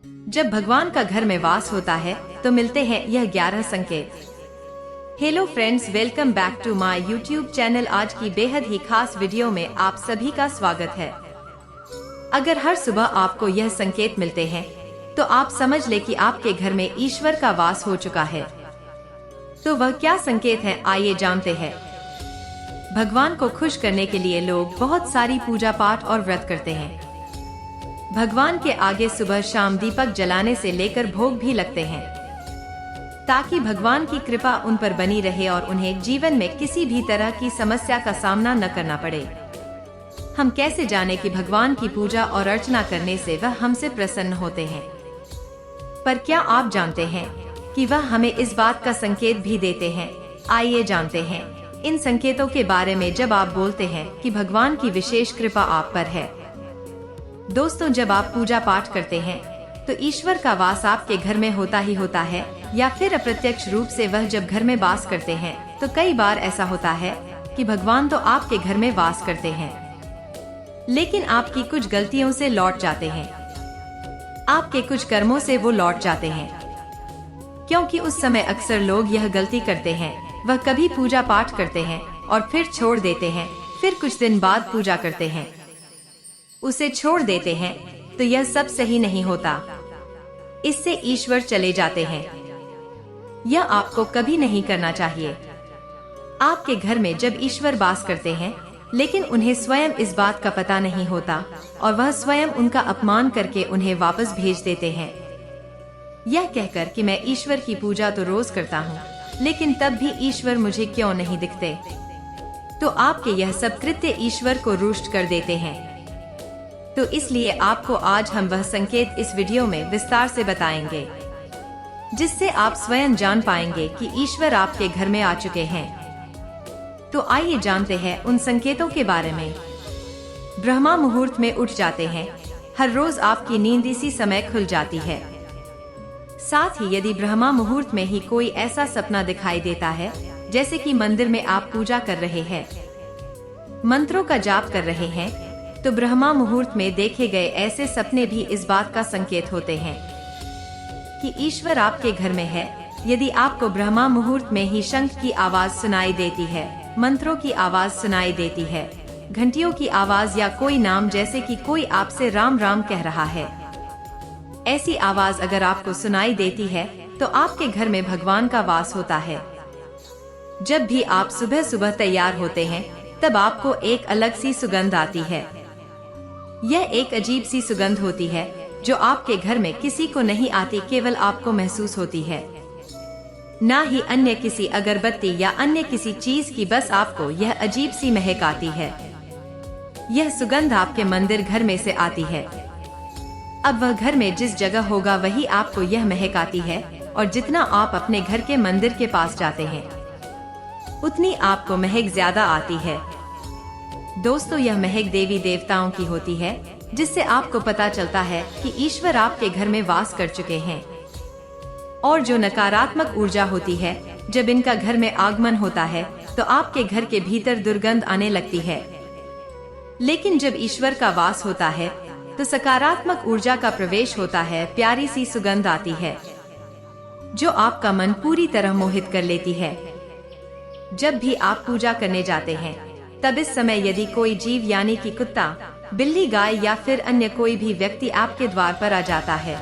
जब भगवान का घर में वास होता है तो मिलते हैं यह 11 संकेत। Hello friends, welcome back to my YouTube channel. आज की बेहद ही खास वीडियो में आप सभी का स्वागत है। अगर हर सुबह आपको यह संकेत मिलते हैं तो आप समझ ले कि आपके घर में ईश्वर का वास हो चुका है। तो वह क्या संकेत है, आइए जानते हैं। भगवान को खुश करने के लिए लोग बहुत सारी पूजा पाठ और व्रत करते हैं। भगवान के आगे सुबह शाम दीपक जलाने से लेकर भोग भी लगते हैं, ताकि भगवान की कृपा उन पर बनी रहे और उन्हें जीवन में किसी भी तरह की समस्या का सामना न करना पड़े। हम कैसे जाने कि भगवान की पूजा और अर्चना करने से वह हमसे प्रसन्न होते हैं? पर क्या आप जानते हैं कि वह हमें इस बात का संकेत भी देते हैं? आइए जानते हैं इन संकेतों के बारे में जब आप बोलते हैं कि भगवान की विशेष कृपा आप पर है। दोस्तों, जब आप पूजा पाठ करते हैं तो ईश्वर का वास आपके घर में होता ही होता है, या फिर अप्रत्यक्ष रूप से वह जब घर में वास करते हैं तो कई बार ऐसा होता है कि भगवान तो आपके घर में वास करते हैं, लेकिन आपकी कुछ गलतियों से लौट जाते हैं, आपके कुछ कर्मों से वो लौट जाते हैं। क्योंकि उस समय अक्सर लोग यह गलती करते हैं, वह कभी पूजा पाठ करते हैं और फिर छोड़ देते हैं, फिर कुछ दिन बाद पूजा करते हैं, उसे छोड़ देते हैं, तो यह सब सही नहीं होता। इससे ईश्वर चले जाते हैं। यह आपको कभी नहीं करना चाहिए। आपके घर में जब ईश्वर वास करते हैं लेकिन उन्हें स्वयं इस बात का पता नहीं होता और वह स्वयं उनका अपमान करके उन्हें वापस भेज देते हैं, यह कहकर कि मैं ईश्वर की पूजा तो रोज करता हूँ, लेकिन तब भी ईश्वर मुझे क्यों नहीं दिखते, तो आपके यह सब कृत्य ईश्वर को रुष्ट कर देते हैं। तो इसलिए आपको आज हम वह संकेत इस वीडियो में विस्तार से बताएंगे, जिससे आप स्वयं जान पाएंगे कि ईश्वर आपके घर में आ चुके हैं। तो आइए जानते हैं उन संकेतों के बारे में। ब्रह्मा मुहूर्त में उठ जाते हैं। हर रोज आपकी नींद इसी समय खुल जाती है। साथ ही यदि ब्रह्मा मुहूर्त में ही कोई ऐसा सपना दिखाई देता है, जैसे कि मंदिर में आप पूजा कर रहे हैं, मंत्रों का जाप कर रहे हैं, तो ब्रह्मा मुहूर्त में देखे गए ऐसे सपने भी इस बात का संकेत होते हैं कि ईश्वर आपके घर में है। यदि आपको ब्रह्मा मुहूर्त में ही शंख की आवाज सुनाई देती है, मंत्रों की आवाज सुनाई देती है, घंटियों की आवाज या कोई नाम जैसे कि कोई आपसे राम राम कह रहा है, ऐसी आवाज अगर आपको सुनाई देती है तो आपके घर में भगवान का वास होता है। जब भी आप सुबह सुबह तैयार होते हैं तब आपको एक अलग सी सुगंध आती है। यह एक अजीब सी सुगंध होती है जो आपके घर में किसी को नहीं आती, केवल आपको महसूस होती है, ना ही अन्य किसी अगरबत्ती या अन्य किसी चीज की, बस आपको यह अजीब सी महक आती है। यह सुगंध आपके मंदिर घर में से आती है। अब वह घर में जिस जगह होगा वही आपको यह महक आती है, और जितना आप अपने घर के मंदिर के पास जाते हैं उतनी आपको महक ज्यादा आती है। दोस्तों, यह महक देवी देवताओं की होती है, जिससे आपको पता चलता है कि ईश्वर आपके घर में वास कर चुके हैं। और जो नकारात्मक ऊर्जा होती है, जब इनका घर में आगमन होता है तो आपके घर के भीतर दुर्गंध आने लगती है। लेकिन जब ईश्वर का वास होता है तो सकारात्मक ऊर्जा का प्रवेश होता है, प्यारी सी सुगंध आती है जो आपका मन पूरी तरह मोहित कर लेती है। जब भी आप पूजा करने जाते हैं तब इस समय यदि कोई जीव यानी कि कुत्ता, बिल्ली, गाय या फिर अन्य कोई भी व्यक्ति आपके द्वार पर आ जाता है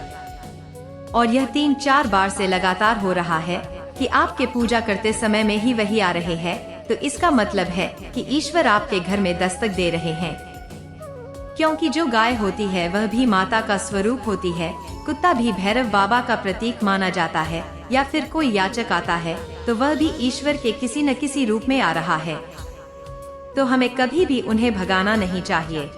और यह 3-4 बार से लगातार हो रहा है कि आपके पूजा करते समय में ही वही आ रहे हैं, तो इसका मतलब है कि ईश्वर आपके घर में दस्तक दे रहे हैं। क्योंकि जो गाय होती है वह भी माता का स्वरूप होती है, कुत्ता भी भैरव बाबा का प्रतीक माना जाता है, या फिर कोई याचक आता है तो वह भी ईश्वर के किसी न किसी रूप में आ रहा है। तो हमें कभी भी उन्हें भगाना नहीं चाहिए,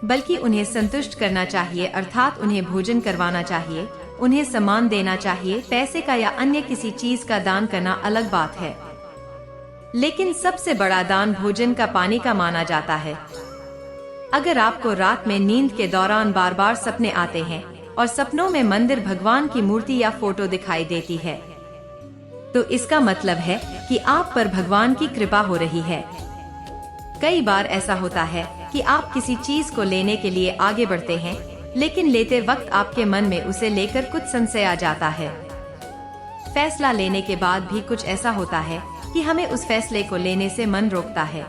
बल्कि उन्हें संतुष्ट करना चाहिए, अर्थात उन्हें भोजन करवाना चाहिए, उन्हें सम्मान देना चाहिए। पैसे का या अन्य किसी चीज का दान करना अलग बात है, लेकिन सबसे बड़ा दान भोजन का, पानी का माना जाता है। अगर आपको रात में नींद के दौरान बार बार सपने आते हैं और सपनों में मंदिर, भगवान की मूर्ति या फोटो दिखाई देती है, तो इसका मतलब है कि आप पर भगवान की कृपा हो रही है। कई बार ऐसा होता है कि आप किसी चीज को लेने के लिए आगे बढ़ते हैं लेकिन लेते वक्त आपके मन में उसे लेकर कुछ संशय आ जाता है। फैसला लेने के बाद भी कुछ ऐसा होता है कि हमें उस फैसले को लेने से मन रोकता है।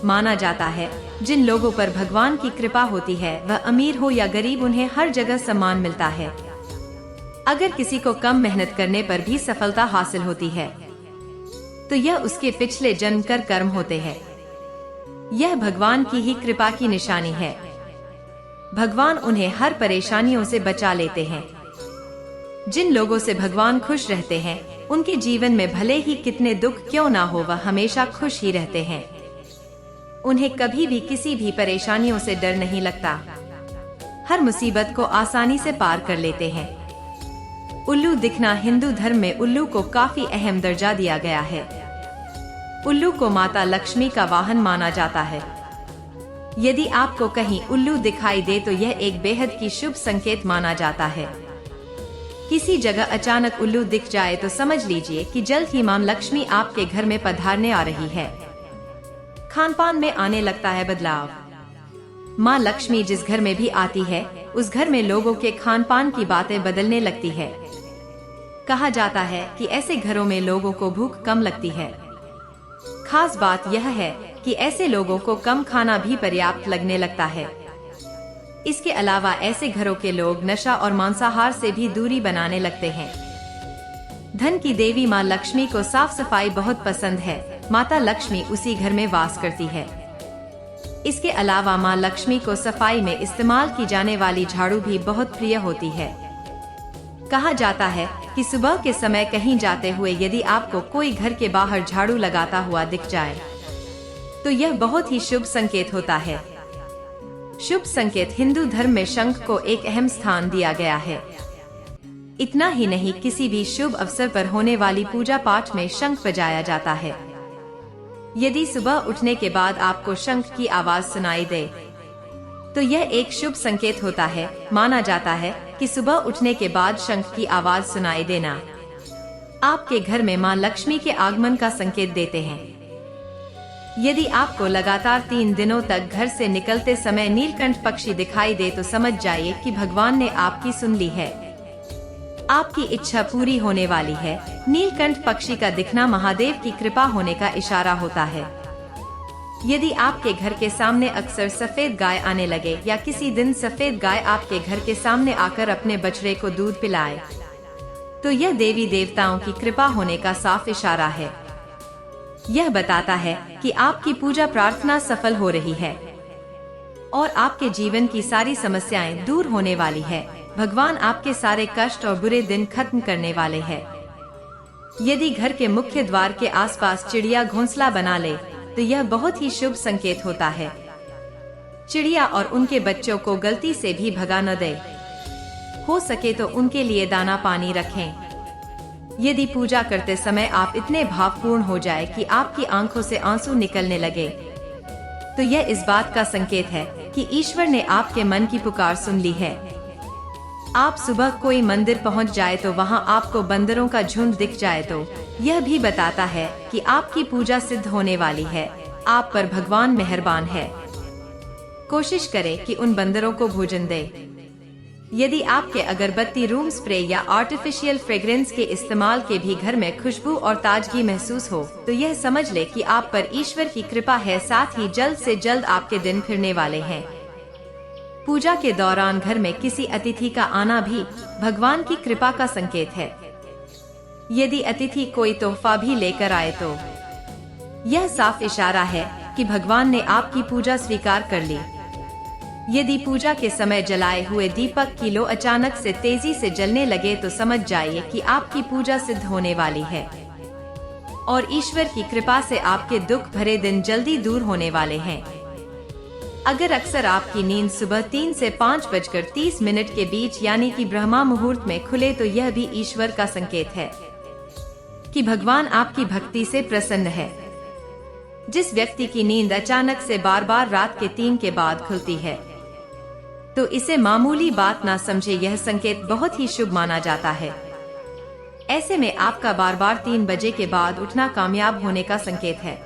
माना जाता है जिन लोगों पर भगवान की कृपा होती है, वह अमीर हो या गरीब, उन्हें हर जगह सम्मान मिलता है। अगर किसी को कम मेहनत करने पर भी सफलता हासिल होती है तो यह उसके पिछले जन्म कर कर्म होते हैं। यह भगवान की ही कृपा की निशानी है। भगवान उन्हें हर परेशानियों से बचा लेते हैं। जिन लोगों से भगवान खुश रहते हैं, उनके जीवन में भले ही कितने दुख क्यों ना हो, वह हमेशा खुश ही रहते हैं। उन्हें कभी भी किसी भी परेशानियों से डर नहीं लगता। हर मुसीबत को आसानी से पार कर लेते हैं। उल्लू दिखना, हिंदू धर्म में उल्लू को काफी अहम दर्जा दिया गया है। उल्लू को माता लक्ष्मी का वाहन माना जाता है। यदि आपको कहीं उल्लू दिखाई दे तो यह एक बेहद की शुभ संकेत माना जाता है। किसी जगह अचानक उल्लू दिख जाए तो समझ लीजिए कि जल्द ही मां लक्ष्मी आपके घर में पधारने आ रही है। खान पान में आने लगता है बदलाव। मां लक्ष्मी जिस घर में भी आती है, उस घर में लोगों के खान पान की बातें बदलने लगती है। कहा जाता है कि ऐसे घरों में लोगों को भूख कम लगती है। खास बात यह है कि ऐसे लोगों को कम खाना भी पर्याप्त लगने लगता है। इसके अलावा ऐसे घरों के लोग नशा और मांसाहार से भी दूरी बनाने लगते हैं। धन की देवी मां लक्ष्मी को साफ सफाई बहुत पसंद है। माता लक्ष्मी उसी घर में वास करती है। इसके अलावा मां लक्ष्मी को सफाई में इस्तेमाल की जाने वाली झाड़ू भी बहुत प्रिय होती है। कहा जाता है कि सुबह के समय कहीं जाते हुए यदि आपको कोई घर के बाहर झाड़ू लगाता हुआ दिख जाए तो यह बहुत ही शुभ संकेत होता है। शुभ संकेत हिंदू धर्म में शंख को एक अहम स्थान दिया गया है। इतना ही नहीं, किसी भी शुभ अवसर पर होने वाली पूजा पाठ में शंख बजाया जाता है। यदि सुबह उठने के बाद आपको शंख की आवाज सुनाई दे तो यह एक शुभ संकेत होता है। माना जाता है कि सुबह उठने के बाद शंख की आवाज सुनाई देना आपके घर में मां लक्ष्मी के आगमन का संकेत देते हैं। यदि आपको लगातार 3 दिनों तक घर से निकलते समय नीलकंठ पक्षी दिखाई दे तो समझ जाइए कि भगवान ने आपकी सुन ली है। आपकी इच्छा पूरी होने वाली है। नीलकंठ पक्षी का दिखना महादेव की कृपा होने का इशारा होता है। यदि आपके घर के सामने अक्सर सफेद गाय आने लगे या किसी दिन सफेद गाय आपके घर के सामने आकर अपने बछड़े को दूध पिलाए तो यह देवी देवताओं की कृपा होने का साफ इशारा है। यह बताता है कि आपकी पूजा प्रार्थना सफल हो रही है और आपके जीवन की सारी समस्याएं दूर होने वाली है। भगवान आपके सारे कष्ट और बुरे दिन खत्म करने वाले हैं। यदि घर के मुख्य द्वार के आसपास चिड़िया घोंसला बना ले तो यह बहुत ही शुभ संकेत होता है। चिड़िया और उनके बच्चों को गलती से भी भगा न दे। हो सके तो उनके लिए दाना पानी रखें। यदि पूजा करते समय आप इतने भावपूर्ण हो जाए कि आपकी आंखों से आंसू निकलने लगे तो यह इस बात का संकेत है कि ईश्वर ने आपके मन की पुकार सुन ली है। आप सुबह कोई मंदिर पहुंच जाए तो वहां आपको बंदरों का झुंड दिख जाए तो यह भी बताता है कि आपकी पूजा सिद्ध होने वाली है। आप पर भगवान मेहरबान है। कोशिश करें कि उन बंदरों को भोजन दे। यदि आपके अगरबत्ती, रूम स्प्रे या आर्टिफिशियल फ्रेग्रेंस के इस्तेमाल के भी घर में खुशबू और ताजगी महसूस हो तो यह समझ ले कि आप पर ईश्वर की कृपा है। साथ ही जल्द से जल्द आपके दिन फिरने वाले हैं। पूजा के दौरान घर में किसी अतिथि का आना भी भगवान की कृपा का संकेत है। यदि अतिथि कोई तोहफा भी लेकर आए तो यह साफ इशारा है कि भगवान ने आपकी पूजा स्वीकार कर ली। यदि पूजा के समय जलाए हुए दीपक की लो अचानक से तेजी से जलने लगे तो समझ जाइए कि आपकी पूजा सिद्ध होने वाली है और ईश्वर की कृपा से आपके दुख भरे दिन जल्दी दूर होने वाले हैं। अगर अक्सर आपकी नींद सुबह 3 से 5:30 के बीच यानी कि ब्रह्मा मुहूर्त में खुले तो यह भी ईश्वर का संकेत है कि भगवान आपकी भक्ति से प्रसन्न है। जिस व्यक्ति की नींद अचानक से बार बार रात के 3 के बाद खुलती है तो इसे मामूली बात ना समझे। यह संकेत बहुत ही शुभ माना जाता है। ऐसे में आपका बार बार 3 बजे के बाद उठना कामयाब होने का संकेत है।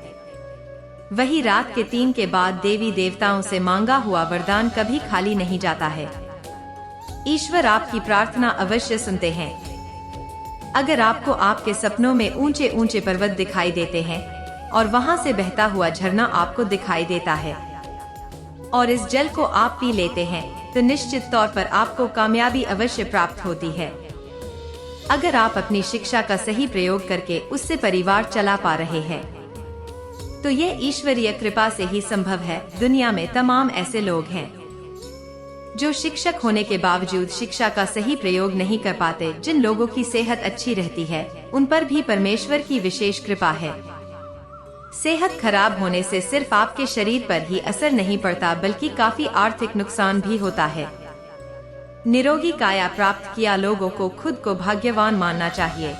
वही रात के 3 के बाद देवी देवताओं से मांगा हुआ वरदान कभी खाली नहीं जाता है। ईश्वर आपकी प्रार्थना अवश्य सुनते हैं। अगर आपको आपके सपनों में ऊंचे ऊंचे पर्वत दिखाई देते हैं और वहां से बहता हुआ झरना आपको दिखाई देता है और इस जल को आप पी लेते हैं, तो निश्चित तौर पर आपको कामयाबी अवश्य प्राप्त होती है। अगर आप अपनी शिक्षा का सही प्रयोग करके उससे परिवार चला पा रहे हैं, तो यह ईश्वरीय कृपा से ही संभव है। दुनिया में तमाम ऐसे लोग हैं जो शिक्षक होने के बावजूद शिक्षा का सही प्रयोग नहीं कर पाते। जिन लोगों की सेहत अच्छी रहती है, उन पर भी परमेश्वर की विशेष कृपा है। सेहत खराब होने से सिर्फ आपके शरीर पर ही असर नहीं पड़ता, बल्कि काफी आर्थिक नुकसान भी होता है। निरोगी काया प्राप्त किया लोगों को खुद को भाग्यवान मानना चाहिए।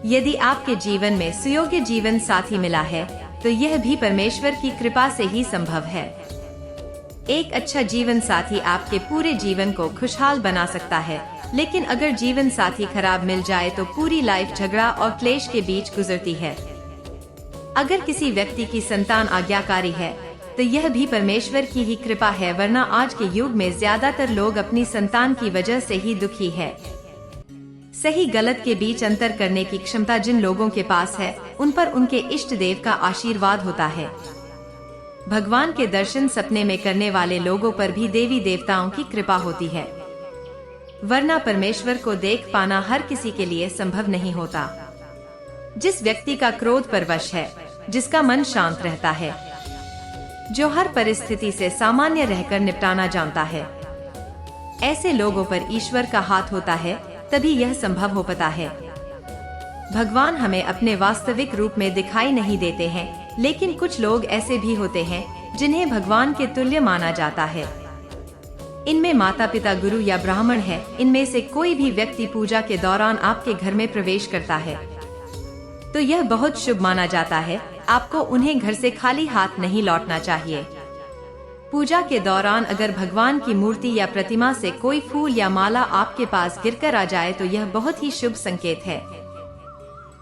यदि आपके जीवन में सुयोग्य जीवन साथी मिला है, तो यह भी परमेश्वर की कृपा से ही संभव है। एक अच्छा जीवन साथी आपके पूरे जीवन को खुशहाल बना सकता है, लेकिन अगर जीवन साथी खराब मिल जाए तो पूरी लाइफ झगड़ा और क्लेश के बीच गुजरती है। अगर किसी व्यक्ति की संतान आज्ञाकारी है, तो यह भी परमेश्वर की ही कृपा है, वरना आज के युग में ज्यादातर लोग अपनी संतान की वजह से ही दुखी है। सही गलत के बीच अंतर करने की क्षमता जिन लोगों के पास है, उन पर उनके इष्ट देव का आशीर्वाद होता है। भगवान के दर्शन सपने में करने वाले लोगों पर भी देवी देवताओं की कृपा होती है, वरना परमेश्वर को देख पाना हर किसी के लिए संभव नहीं होता। जिस व्यक्ति का क्रोध पर वश है, जिसका मन शांत रहता है, जो हर परिस्थिति से सामान्य रहकर निपटाना जानता है, ऐसे लोगों पर ईश्वर का हाथ होता है, तभी यह संभव हो पाता है। भगवान हमें अपने वास्तविक रूप में दिखाई नहीं देते हैं, लेकिन कुछ लोग ऐसे भी होते हैं जिन्हें भगवान के तुल्य माना जाता है। इनमें माता पिता, गुरु या ब्राह्मण है। इनमें से कोई भी व्यक्ति पूजा के दौरान आपके घर में प्रवेश करता है, तो यह बहुत शुभ माना जाता है। आपको उन्हें घर से खाली हाथ नहीं लौटना चाहिए। पूजा के दौरान अगर भगवान की मूर्ति या प्रतिमा से कोई फूल या माला आपके पास गिरकर आ जाए, तो यह बहुत ही शुभ संकेत है।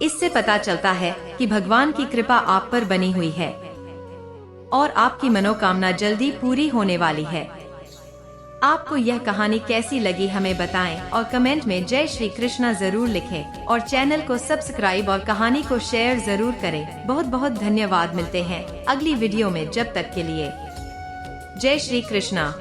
इससे पता चलता है कि भगवान की कृपा आप पर बनी हुई है और आपकी मनोकामना जल्दी पूरी होने वाली है। आपको यह कहानी कैसी लगी हमें बताएं और कमेंट में जय श्री कृष्णा जरूर लिखें और चैनल को सब्सक्राइब और कहानी को शेयर जरूर करें। बहुत बहुत धन्यवाद। मिलते हैं अगली वीडियो में, जब तक के लिए जय श्री कृष्णा।